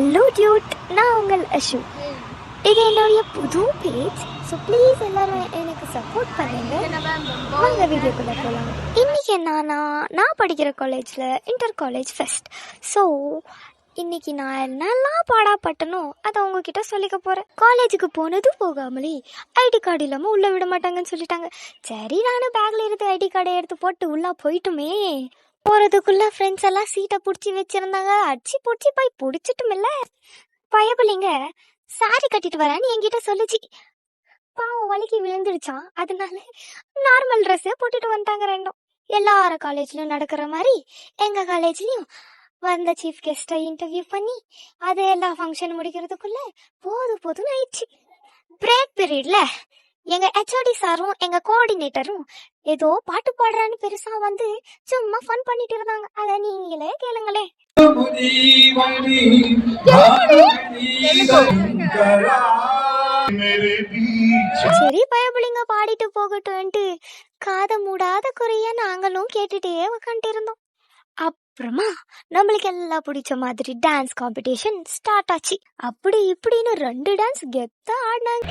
Hello Dude, நான் உங்கள் அஷு. இது என்னுடைய புது பேஜ். ஸோ ப்ளீஸ் எல்லாரும் எனக்கு சப்போர்ட் பண்ணுங்க. வாங்க வீடியோக்குள்ளே போகலாம். இன்றைக்கி நான் படிக்கிற காலேஜில் இன்டர் காலேஜ் ஃபெஸ்ட். ஸோ இன்றைக்கி நான் என்னெல்லாம் பாடாப்பட்டனோ அதை உங்ககிட்ட சொல்லிக்க போகிறேன். காலேஜுக்கு போனதும் போகாமலே ஐடி கார்டு இல்லாமல் உள்ளே விட மாட்டாங்கன்னு சொல்லிட்டாங்க. சரி, நானும் பேக்கில் இருந்து ஐடி கார்டை எடுத்து போட்டு உள்ளே போயிட்டுமே. போகிறதுக்குள்ளே ஃப்ரெண்ட்ஸ் எல்லாம் சீட்டை பிடிச்சி வச்சுருந்தாங்க. அடிச்சு பிடிச்சி போய் பிடிச்சிட்டும் இல்லை, பயப்பிள்ளைங்க சாரி கட்டிட்டு வரேன்னு என்கிட்ட சொல்லிச்சு. பாவம் வலிக்கு விழுந்துடுச்சான். அதனால நார்மல் ட்ரெஸ்ஸே போட்டுட்டு வந்துட்டாங்க ரெண்டும். எல்லார காலேஜ்லையும் நடக்கிற மாதிரி எங்கள் காலேஜ்லேயும் வந்த சீஃப் கெஸ்ட்டை இன்டர்வியூ பண்ணி அது எல்லா ஃபங்க்ஷன் முடிக்கிறதுக்குள்ளே போதும்னு ஆயிடுச்சு. பிரேக் பீரியடில் எங்கள் ஹெச்ஓடி சாரும் எங்கள் கோஆர்டினேட்டரும் ஏதோ பாட்டு பாடுறான்னு பெருசாக வந்து சும்மா ஃபன் பண்ணிட்டு இருந்தாங்க. அதை நீங்களே கேளுங்களே. சரி, பயப்பிள்ளைங்க பாடிட்டு போகட்டும்ட்டு காதை மூடாத குறைய நாங்களும் கேட்டுட்டே உக்காந்துட்டு இருந்தோம். அப்புறமா நம்மளுக்கு எல்லாம் பிடிச்ச மாதிரி டான்ஸ் காம்படிஷன் ஸ்டார்ட் ஆச்சு. அப்படி இப்படின்னு 2 டான்ஸ் கெத்தா ஆடினாங்க.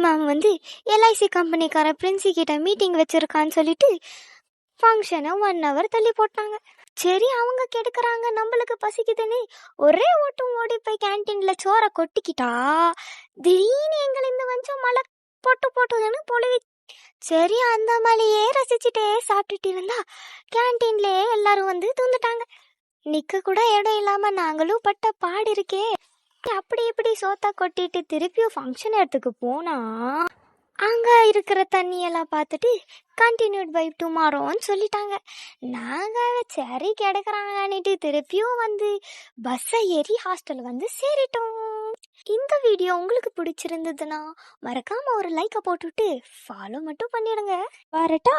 மேம் வந்து எல்ஐசி கம்பெனிக்கார பிரின்சி கிட்ட மீட்டிங் வச்சிருக்கான்னு சொல்லிட்டு ஃபங்க்ஷனை 1 hour தள்ளி போட்டாங்க. சரி, அவங்க கெடுக்கிறாங்க, நம்மளுக்கு பசிக்குதுன்னு ஒரே ஓட்டம் ஓடி போய் கேன்டீனில் சோறை கொட்டிக்கிட்டா திடீர்னு எங்களை கொஞ்சம் மழை போட்டுன்னு பொழுவி. சரி, அந்த மழையே ரசிச்சுட்டே சாப்பிட்டுட்டு இருந்தா கேன்டீன்லே எல்லாரும் வந்து தூந்துட்டாங்க. நிற்க கூட இடம் இல்லாமல் நாங்களும் பட்ட பாடு இருக்கே. அப்படி இப்படி சோத்தா கொட்டிட்டு திருப்பியும் ஃபங்க்ஷன் இடத்துக்கு போனா அங்கே இருக்கிற தண்ணியெல்லாம் பார்த்துட்டு கண்டினியூட் பை டுமாரோன்னு சொல்லிட்டாங்க. நாங்கள் சரி கிடக்குறாங்கன்னுட்டு திருப்பியும் வந்து பஸ்ஸை ஏறி ஹாஸ்டல் வந்து சேரிட்டோம். இந்த வீடியோ உங்களுக்கு பிடிச்சிருந்ததுன்னா மறக்காமல் ஒரு லைக்கை போட்டுவிட்டு ஃபாலோ மட்டும் பண்ணிடுங்க. வரட்டா?